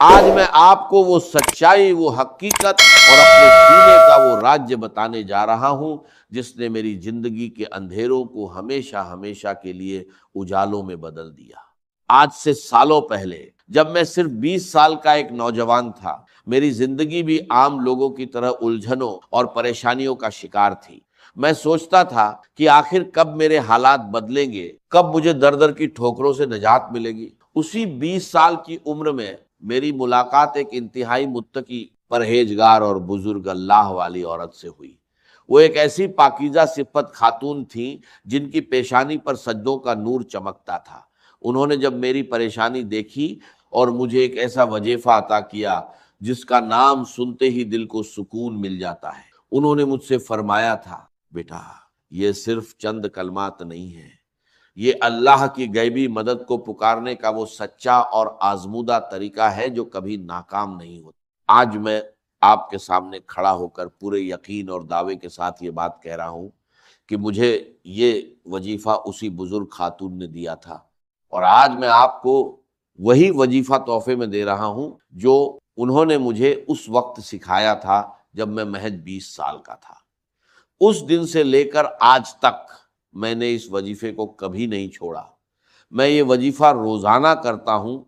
آج میں آپ کو وہ سچائی، وہ حقیقت اور اپنے سینے کا وہ راج بتانے جا رہا ہوں جس نے میری زندگی کے اندھیروں کو ہمیشہ ہمیشہ کے لیے اجالوں میں بدل دیا۔ آج سے سالوں پہلے جب میں صرف 20 سال کا ایک نوجوان تھا، میری زندگی بھی عام لوگوں کی طرح الجھنوں اور پریشانیوں کا شکار تھی۔ میں سوچتا تھا کہ آخر کب میرے حالات بدلیں گے، کب مجھے در در کی ٹھوکروں سے نجات ملے گی۔ اسی 20 سال کی عمر میں میری ملاقات ایک انتہائی متقی، پرہیزگار اور بزرگ اللہ والی عورت سے ہوئی۔ وہ ایک ایسی پاکیزہ صفت خاتون تھیں جن کی پیشانی پر سجدوں کا نور چمکتا تھا۔ انہوں نے جب میری پریشانی دیکھی اور مجھے ایک ایسا وظیفہ عطا کیا جس کا نام سنتے ہی دل کو سکون مل جاتا ہے۔ انہوں نے مجھ سے فرمایا تھا، بیٹا یہ صرف چند کلمات نہیں ہیں، یہ اللہ کی غیبی مدد کو پکارنے کا وہ سچا اور آزمودہ طریقہ ہے جو کبھی ناکام نہیں ہوتا۔ آج میں آپ کے سامنے کھڑا ہو کر پورے یقین اور دعوے کے ساتھ یہ بات کہہ رہا ہوں کہ مجھے یہ وظیفہ اسی بزرگ خاتون نے دیا تھا، اور آج میں آپ کو وہی وظیفہ تحفے میں دے رہا ہوں جو انہوں نے مجھے اس وقت سکھایا تھا جب میں محض 20 سال کا تھا۔ اس دن سے لے کر آج تک میں نے اس وظیفے کو کبھی نہیں چھوڑا۔ میں یہ وظیفہ روزانہ کرتا ہوں،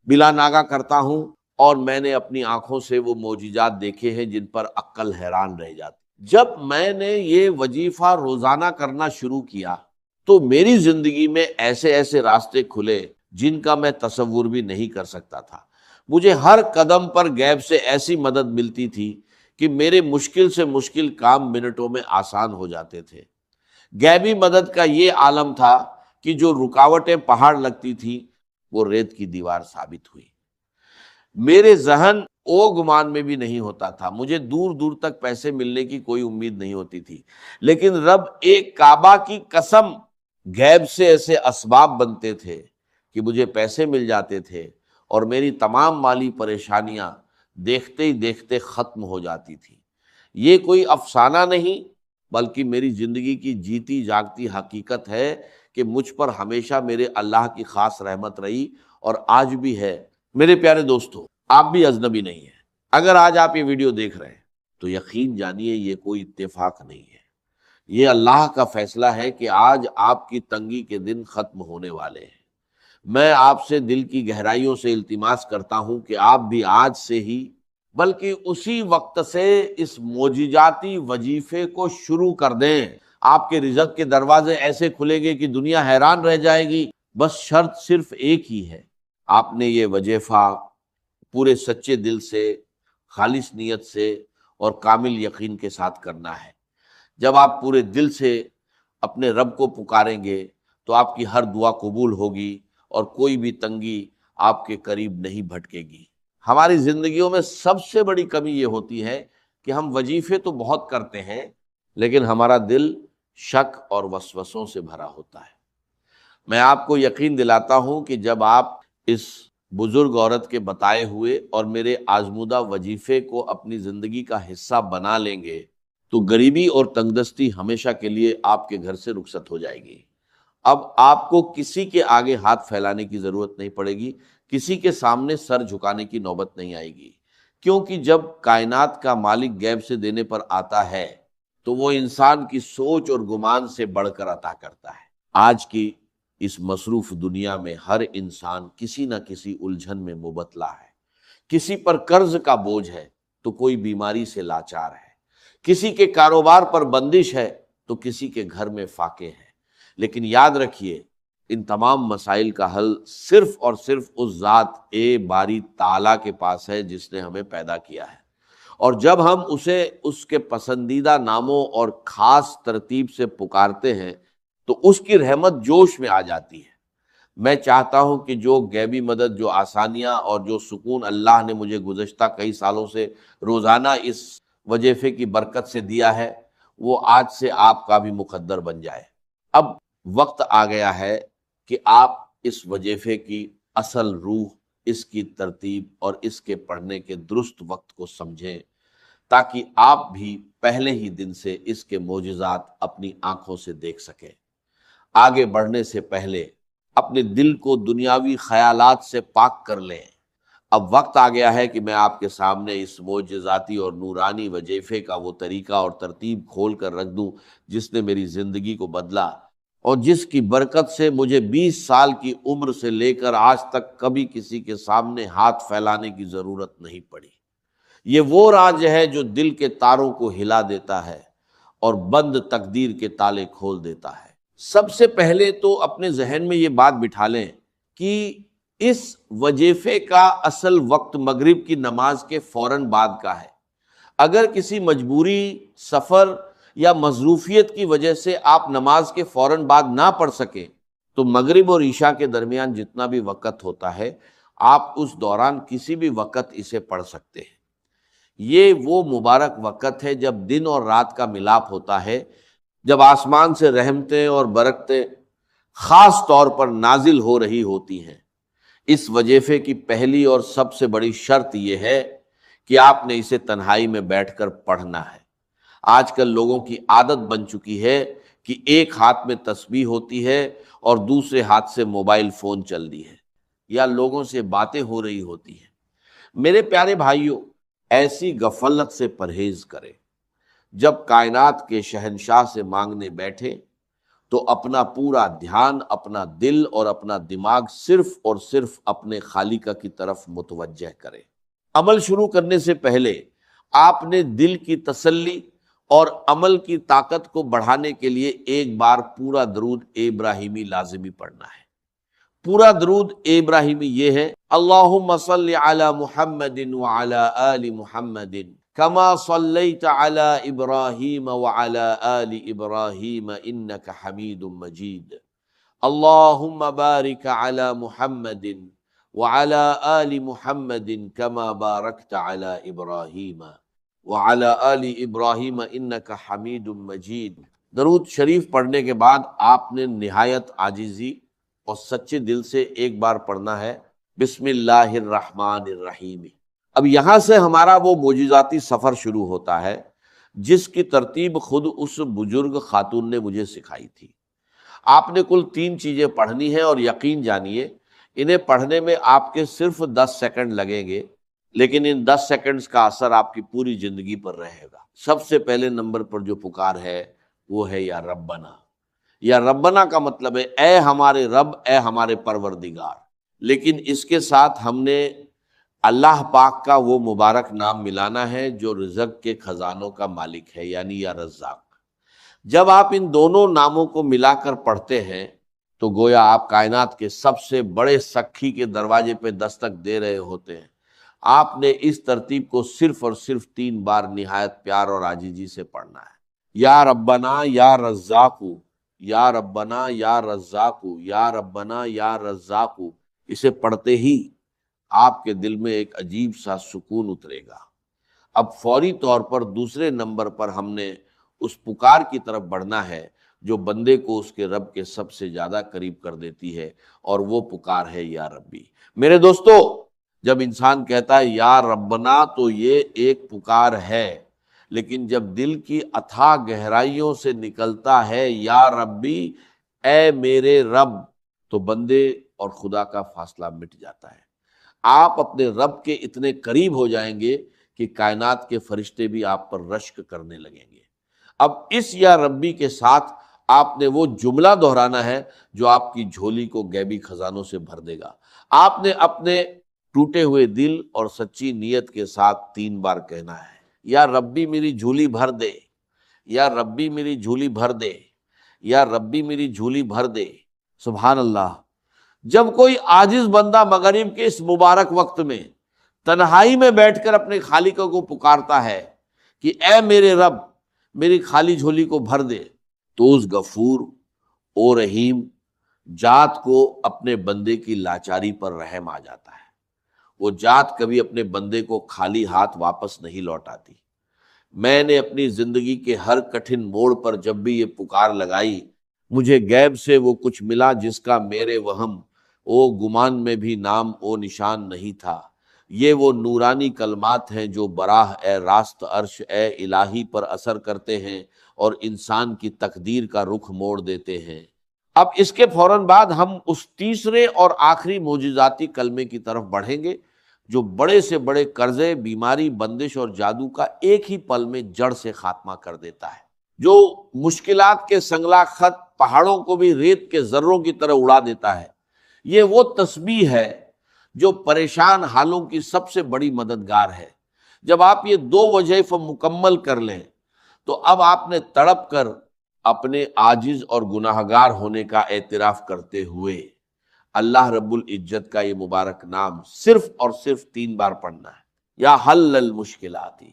بلا ناغہ کرتا ہوں، اور میں نے اپنی آنکھوں سے وہ معجزات دیکھے ہیں جن پر عقل حیران رہ جاتی۔ جب میں نے یہ وظیفہ روزانہ کرنا شروع کیا تو میری زندگی میں ایسے ایسے راستے کھلے جن کا میں تصور بھی نہیں کر سکتا تھا۔ مجھے ہر قدم پر غیب سے ایسی مدد ملتی تھی کہ میرے مشکل سے مشکل کام منٹوں میں آسان ہو جاتے تھے۔ غیبی مدد کا یہ عالم تھا کہ جو رکاوٹیں پہاڑ لگتی تھی وہ ریت کی دیوار ثابت ہوئی۔ میرے ذہن او گمان میں بھی نہیں ہوتا تھا، مجھے دور دور تک پیسے ملنے کی کوئی امید نہیں ہوتی تھی، لیکن رب ایک کعبہ کی قسم غیب سے ایسے اسباب بنتے تھے کہ مجھے پیسے مل جاتے تھے اور میری تمام مالی پریشانیاں دیکھتے ہی دیکھتے ختم ہو جاتی تھی۔ یہ کوئی افسانہ نہیں بلکہ میری زندگی کی جیتی جاگتی حقیقت ہے کہ مجھ پر ہمیشہ میرے اللہ کی خاص رحمت رہی اور آج بھی ہے۔ میرے پیارے دوستو، آپ بھی اجنبی نہیں ہیں۔ اگر آج آپ یہ ویڈیو دیکھ رہے ہیں تو یقین جانیے یہ کوئی اتفاق نہیں ہے، یہ اللہ کا فیصلہ ہے کہ آج آپ کی تنگی کے دن ختم ہونے والے ہیں۔ میں آپ سے دل کی گہرائیوں سے التماس کرتا ہوں کہ آپ بھی آج سے ہی بلکہ اسی وقت سے اس معجزاتی وظیفے کو شروع کر دیں۔ آپ کے رزق کے دروازے ایسے کھلیں گے کہ دنیا حیران رہ جائے گی۔ بس شرط صرف ایک ہی ہے، آپ نے یہ وظیفہ پورے سچے دل سے، خالص نیت سے اور کامل یقین کے ساتھ کرنا ہے۔ جب آپ پورے دل سے اپنے رب کو پکاریں گے تو آپ کی ہر دعا قبول ہوگی اور کوئی بھی تنگی آپ کے قریب نہیں بھٹکے گی۔ ہماری زندگیوں میں سب سے بڑی کمی یہ ہوتی ہے کہ ہم وظیفے تو بہت کرتے ہیں لیکن ہمارا دل شک اور وسوسوں سے بھرا ہوتا ہے۔ میں آپ کو یقین دلاتا ہوں کہ جب آپ اس بزرگ عورت کے بتائے ہوئے اور میرے آزمودہ وظیفے کو اپنی زندگی کا حصہ بنا لیں گے تو غریبی اور تنگدستی ہمیشہ کے لیے آپ کے گھر سے رخصت ہو جائے گی۔ اب آپ کو کسی کے آگے ہاتھ پھیلانے کی ضرورت نہیں پڑے گی، کسی کے سامنے سر جھکانے کی نوبت نہیں آئے گی، کیونکہ جب کائنات کا مالک غیب سے دینے پر آتا ہے تو وہ انسان کی سوچ اور گمان سے بڑھ کر عطا کرتا ہے۔ آج کی اس مصروف دنیا میں ہر انسان کسی نہ کسی الجھن میں مبتلا ہے۔ کسی پر قرض کا بوجھ ہے تو کوئی بیماری سے لاچار ہے، کسی کے کاروبار پر بندش ہے تو کسی کے گھر میں فاقے ہے۔ لیکن یاد رکھیے، ان تمام مسائل کا حل صرف اور صرف اس ذات باری تعالیٰ کے پاس ہے جس نے ہمیں پیدا کیا ہے، اور جب ہم اسے اس کے پسندیدہ ناموں اور خاص ترتیب سے پکارتے ہیں تو اس کی رحمت جوش میں آ جاتی ہے۔ میں چاہتا ہوں کہ جو غیبی مدد، جو آسانیاں اور جو سکون اللہ نے مجھے گزشتہ کئی سالوں سے روزانہ اس وظیفے کی برکت سے دیا ہے وہ آج سے آپ کا بھی مقدر بن جائے۔ اب وقت آ گیا ہے کہ آپ اس وظیفے کی اصل روح، اس کی ترتیب اور اس کے پڑھنے کے درست وقت کو سمجھیں تاکہ آپ بھی پہلے ہی دن سے اس کے معجزات اپنی آنکھوں سے دیکھ سکیں۔ آگے بڑھنے سے پہلے اپنے دل کو دنیاوی خیالات سے پاک کر لیں، اب وقت آ گیا ہے کہ میں آپ کے سامنے اس معجزاتی اور نورانی وظیفے کا وہ طریقہ اور ترتیب کھول کر رکھ دوں جس نے میری زندگی کو بدلا، اور جس کی برکت سے مجھے 20 سال کی عمر سے لے کر آج تک کبھی کسی کے سامنے ہاتھ پھیلانے کی ضرورت نہیں پڑی۔ یہ وہ راز ہے جو دل کے تاروں کو ہلا دیتا ہے اور بند تقدیر کے تالے کھول دیتا ہے۔ سب سے پہلے تو اپنے ذہن میں یہ بات بٹھا لیں کہ اس وظیفے کا اصل وقت مغرب کی نماز کے فوراً بعد کا ہے۔ اگر کسی مجبوری، سفر یا مصروفیت کی وجہ سے آپ نماز کے فوراً بعد نہ پڑھ سکیں تو مغرب اور عشاء کے درمیان جتنا بھی وقت ہوتا ہے آپ اس دوران کسی بھی وقت اسے پڑھ سکتے ہیں۔ یہ وہ مبارک وقت ہے جب دن اور رات کا ملاپ ہوتا ہے، جب آسمان سے رحمتیں اور برکتیں خاص طور پر نازل ہو رہی ہوتی ہیں۔ اس وظیفے کی پہلی اور سب سے بڑی شرط یہ ہے کہ آپ نے اسے تنہائی میں بیٹھ کر پڑھنا ہے۔ آج کل لوگوں کی عادت بن چکی ہے کہ ایک ہاتھ میں تسبیح ہوتی ہے اور دوسرے ہاتھ سے موبائل فون چل رہی ہے یا لوگوں سے باتیں ہو رہی ہوتی ہیں۔ میرے پیارے بھائیوں، ایسی غفلت سے پرہیز کریں۔ جب کائنات کے شہنشاہ سے مانگنے بیٹھے تو اپنا پورا دھیان، اپنا دل اور اپنا دماغ صرف اور صرف اپنے خالق کی طرف متوجہ کریں۔ عمل شروع کرنے سے پہلے آپ نے دل کی تسلی اور عمل کی طاقت کو بڑھانے کے لیے ایک بار پورا درود ابراہیمی لازمی پڑھنا ہے۔ پورا درود ابراہیمی یہ ہے: اللہم صلی علی محمد وعلی آل محمد کما صلیت علی ابراہیم وعلی آل ابراہیم انک حمید مجید، اللہم بارک علی محمد وعلی آل محمد کما بارکت علی ابراہیم وعلی آل ابراہیم انک حمید مجید۔ درود شریف پڑھنے کے بعد آپ نے نہایت عاجزی اور سچے دل سے ایک بار پڑھنا ہے: بسم اللہ الرحمن الرحیم۔ اب یہاں سے ہمارا وہ معجزاتی سفر شروع ہوتا ہے جس کی ترتیب خود اس بزرگ خاتون نے مجھے سکھائی تھی۔ آپ نے کل 3 چیزیں پڑھنی ہیں اور یقین جانیے انہیں پڑھنے میں آپ کے صرف 10 سیکنڈ لگیں گے، لیکن ان 10 سیکنڈز کا اثر آپ کی پوری زندگی پر رہے گا۔ سب سے پہلے نمبر پر جو پکار ہے وہ ہے یا ربنا۔ یا ربنا کا مطلب ہے اے ہمارے رب، اے ہمارے پروردگار، لیکن اس کے ساتھ ہم نے اللہ پاک کا وہ مبارک نام ملانا ہے جو رزق کے خزانوں کا مالک ہے، یعنی یا رزاق۔ جب آپ ان دونوں ناموں کو ملا کر پڑھتے ہیں تو گویا آپ کائنات کے سب سے بڑے سخی کے دروازے پہ دستک دے رہے ہوتے ہیں۔ آپ نے اس ترتیب کو صرف اور صرف 3 بار نہایت پیار اور عاجزی سے پڑھنا ہے: یا ربنا یا رزاقو، یا ربنا یا رزاقو، یا ربنا یا رزاقو۔ اسے پڑھتے ہی آپ کے دل میں ایک عجیب سا سکون اترے گا۔ اب فوری طور پر دوسرے نمبر پر ہم نے اس پکار کی طرف بڑھنا ہے جو بندے کو اس کے رب کے سب سے زیادہ قریب کر دیتی ہے، اور وہ پکار ہے یا ربی۔ میرے دوستو، جب انسان کہتا ہے یا ربنا تو یہ ایک پکار ہے، لیکن جب دل کی اتھاہ گہرائیوں سے نکلتا ہے یا ربی، اے میرے رب، تو بندے اور خدا کا فاصلہ مٹ جاتا ہے۔ آپ اپنے رب کے اتنے قریب ہو جائیں گے کہ کائنات کے فرشتے بھی آپ پر رشک کرنے لگیں گے۔ اب اس یا ربی کے ساتھ آپ نے وہ جملہ دہرانا ہے جو آپ کی جھولی کو غیبی خزانوں سے بھر دے گا۔ آپ نے اپنے ٹوٹے ہوئے دل اور سچی نیت کے ساتھ 3 بار کہنا ہے: یا ربی میری جھولی بھر دے، یا ربی میری جھولی بھر دے، یا ربی میری جھولی بھر دے۔ سبحان اللہ! جب کوئی عاجز بندہ مغرب کے اس مبارک وقت میں تنہائی میں بیٹھ کر اپنے خالق کو پکارتا ہے کہ اے میرے رب میری خالی جھولی کو بھر دے، تو اس غفور او رحیم ذات کو اپنے بندے کی لاچاری پر رحم آ جاتا ہے۔ وہ ذات کبھی اپنے بندے کو خالی ہاتھ واپس نہیں لوٹاتی۔ میں نے اپنی زندگی کے ہر کٹھن موڑ پر جب بھی یہ پکار لگائی، مجھے غیب سے وہ کچھ ملا جس کا میرے وہم او گمان میں بھی نام او نشان نہیں تھا۔ یہ وہ نورانی کلمات ہیں جو براہ اے راست عرش اے الہی پر اثر کرتے ہیں اور انسان کی تقدیر کا رخ موڑ دیتے ہیں۔ اب اس کے فوراً بعد ہم اس تیسرے اور آخری معجزاتی کلمے کی طرف بڑھیں گے جو بڑے سے بڑے قرضے، بیماری، بندش اور جادو کا ایک ہی پل میں جڑ سے خاتمہ کر دیتا ہے، جو مشکلات کے سنگلا خط پہاڑوں کو بھی ریت کے ذروں کی طرح اڑا دیتا ہے۔ یہ وہ تسبیح ہے جو پریشان حالوں کی سب سے بڑی مددگار ہے۔ جب آپ یہ دو وظائف مکمل کر لیں تو اب آپ نے تڑپ کر اپنے عاجز اور گناہگار ہونے کا اعتراف کرتے ہوئے اللہ رب العزت کا یہ مبارک نام صرف اور صرف 3 بار پڑھنا ہے۔ یا حل المشکلات،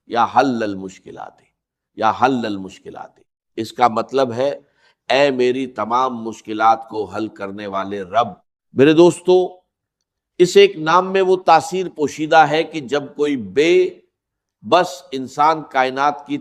یا حل المشکلات، یا حل المشکلات۔ اس کا مطلب ہے اے میری تمام مشکلات کو حل کرنے والے رب۔ میرے دوستو، اس ایک نام میں وہ تاثیر پوشیدہ ہے کہ جب کوئی بے بس انسان کائنات کی